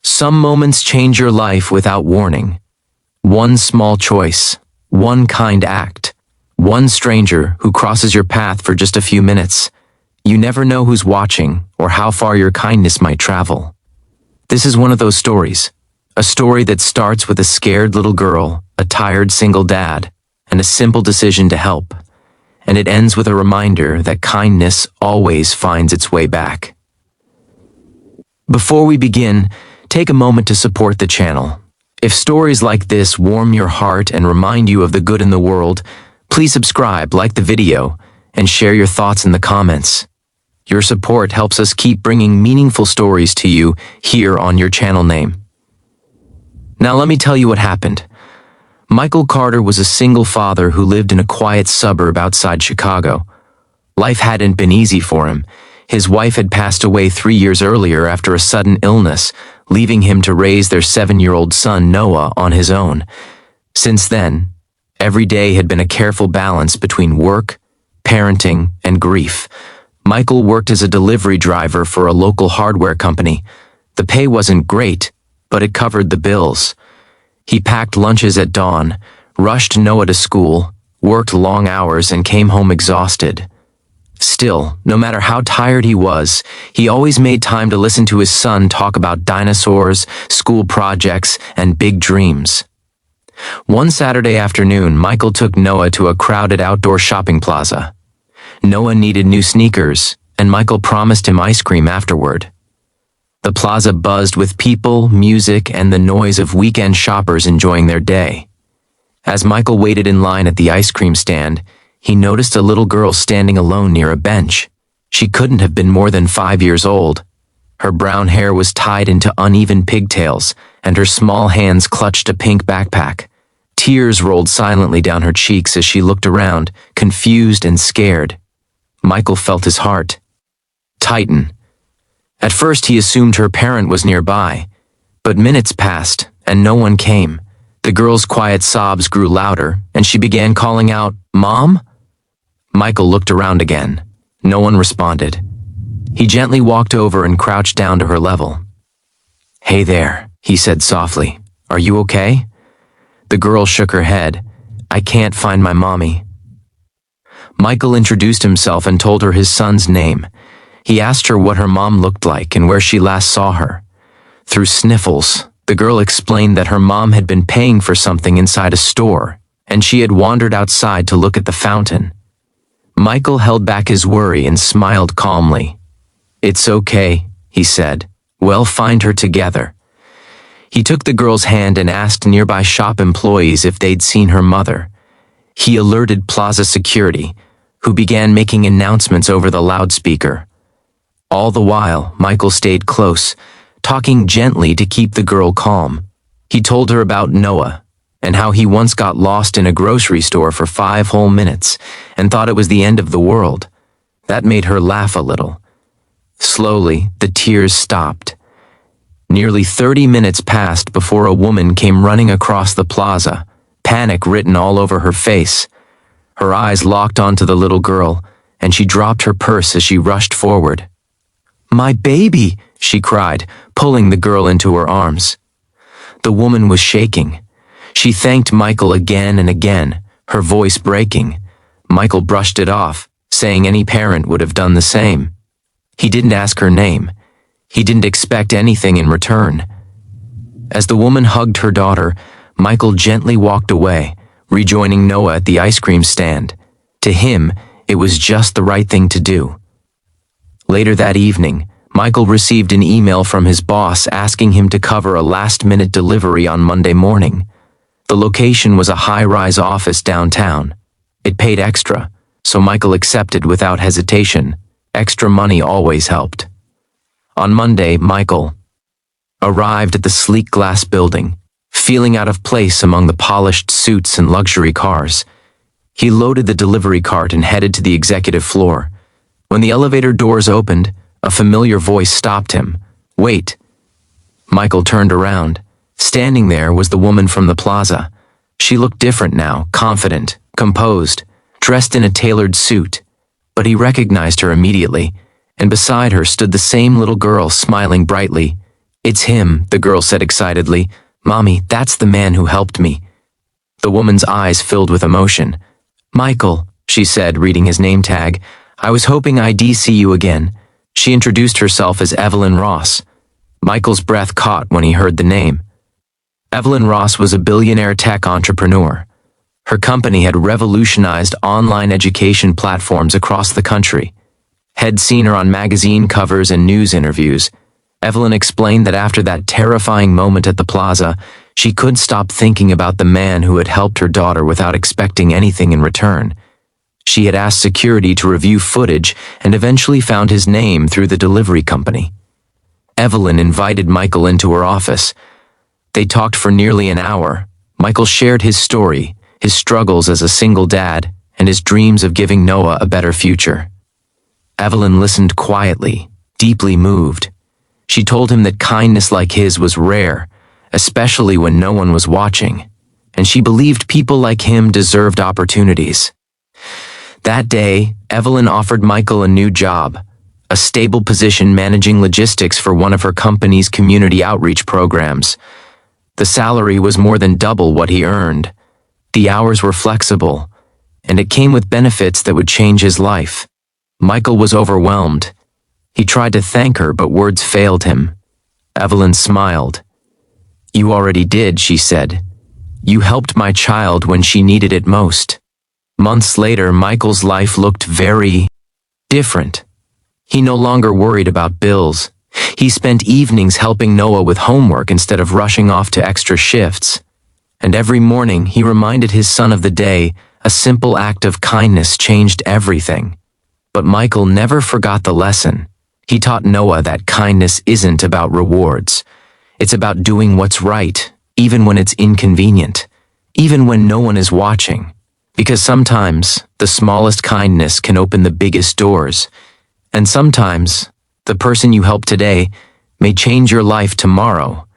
Some moments change your life without warning. One small choice, one kind act, one stranger who crosses your path for just a few minutes. You never know who's watching or how far your kindness might travel. This is one of those stories. A story that starts with a scared little girl, a tired single dad, and a simple decision to help. And it ends with a reminder that kindness always finds its way back. Before we begin, take a moment to support the channel. If stories like this warm your heart and remind you of the good in the world, please subscribe, like the video, and share your thoughts in the comments. Your support helps us keep bringing meaningful stories to you here on your channel name. Now let me tell you what happened. Michael Carter was a single father who lived in a quiet suburb outside Chicago. Life hadn't been easy for him. His wife had passed away 3 years earlier after a sudden illness, leaving him to raise their 7-year-old son Noah on his own. Since then, every day had been a careful balance between work, parenting, and grief. Michael worked as a delivery driver for a local hardware company. The pay wasn't great, but it covered the bills. He packed lunches at dawn, rushed Noah to school, worked long hours, and came home exhausted. Still, no matter how tired he was, he always made time to listen to his son talk about dinosaurs, school projects, and big dreams. One Saturday afternoon, Michael took Noah to a crowded outdoor shopping plaza. Noah needed new sneakers, and Michael promised him ice cream afterward. The plaza buzzed with people, music, and the noise of weekend shoppers enjoying their day. As Michael waited in line at the ice cream stand, he noticed a little girl standing alone near a bench. She couldn't have been more than 5 years old. Her brown hair was tied into uneven pigtails, and her small hands clutched a pink backpack. Tears rolled silently down her cheeks as she looked around, confused and scared. Michael felt his heart tighten. At first he assumed her parent was nearby, but minutes passed and no one came. The girl's quiet sobs grew louder, and she began calling out, "Mom?" Michael looked around again. No one responded. He gently walked over and crouched down to her level. "Hey there," he said softly. "Are you okay?" The girl shook her head. "I can't find my mommy." Michael introduced himself and told her his son's name. He asked her what her mom looked like and where she last saw her. Through sniffles, the girl explained that her mom had been paying for something inside a store, and she had wandered outside to look at the fountain. Michael held back his worry and smiled calmly. "It's okay," he said. "We'll find her together." He took the girl's hand and asked nearby shop employees if they'd seen her mother. He alerted Plaza security, who began making announcements over the loudspeaker. All the while, Michael stayed close, talking gently to keep the girl calm. He told her about Noah, and how he once got lost in a grocery store for 5 whole minutes and thought it was the end of the world. That made her laugh a little. Slowly, the tears stopped. Nearly 30 minutes passed before a woman came running across the plaza, panic written all over her face. Her eyes locked onto the little girl, and she dropped her purse as she rushed forward. "My baby!" she cried, pulling the girl into her arms. The woman was shaking. She thanked Michael again and again, her voice breaking. Michael brushed it off, saying any parent would have done the same. He didn't ask her name. He didn't expect anything in return. As the woman hugged her daughter, Michael gently walked away, rejoining Noah at the ice cream stand. To him, it was just the right thing to do. Later that evening, Michael received an email from his boss asking him to cover a last-minute delivery on Monday morning. The location was a high-rise office downtown. It paid extra, so Michael accepted without hesitation. Extra money always helped. On Monday, Michael arrived at the sleek glass building, feeling out of place among the polished suits and luxury cars. He loaded the delivery cart and headed to the executive floor. When the elevator doors opened, a familiar voice stopped him. "Wait." Michael turned around. Standing there was the woman from the plaza. She looked different now, confident, composed, dressed in a tailored suit. But he recognized her immediately, and beside her stood the same little girl smiling brightly. "It's him," the girl said excitedly. "Mommy, that's the man who helped me." The woman's eyes filled with emotion. "Michael," she said, reading his name tag, "I was hoping I'd see you again." She introduced herself as Evelyn Ross. Michael's breath caught when he heard the name. Evelyn Ross was a billionaire tech entrepreneur. Her company had revolutionized online education platforms across the country. Had seen her on magazine covers and news interviews. Evelyn explained that after that terrifying moment at the plaza, she couldn't stop thinking about the man who had helped her daughter without expecting anything in return. She had asked security to review footage and eventually found his name through the delivery company. Evelyn invited Michael into her office. They talked for nearly an hour. Michael shared his story, his struggles as a single dad, and his dreams of giving Noah a better future. Evelyn listened quietly, deeply moved. She told him that kindness like his was rare, especially when no one was watching, and she believed people like him deserved opportunities. That day, Evelyn offered Michael a new job, a stable position managing logistics for one of her company's community outreach programs. The salary was more than double what he earned. The hours were flexible, and it came with benefits that would change his life. Michael was overwhelmed. He tried to thank her, but words failed him. Evelyn smiled. "You already did," she said. "You helped my child when she needed it most." Months later, Michael's life looked very different. He no longer worried about bills. He spent evenings helping Noah with homework instead of rushing off to extra shifts. And every morning, he reminded his son of the day. A simple act of kindness changed everything. But Michael never forgot the lesson. He taught Noah that kindness isn't about rewards. It's about doing what's right, even when it's inconvenient, even when no one is watching. Because sometimes, the smallest kindness can open the biggest doors. And sometimes, the person you help today may change your life tomorrow.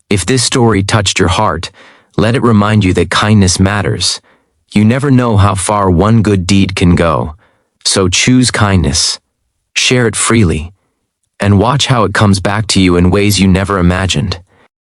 If this story touched your heart, let it remind you that kindness matters. You never know how far one good deed can go. So choose kindness, share it freely, and watch how it comes back to you in ways you never imagined.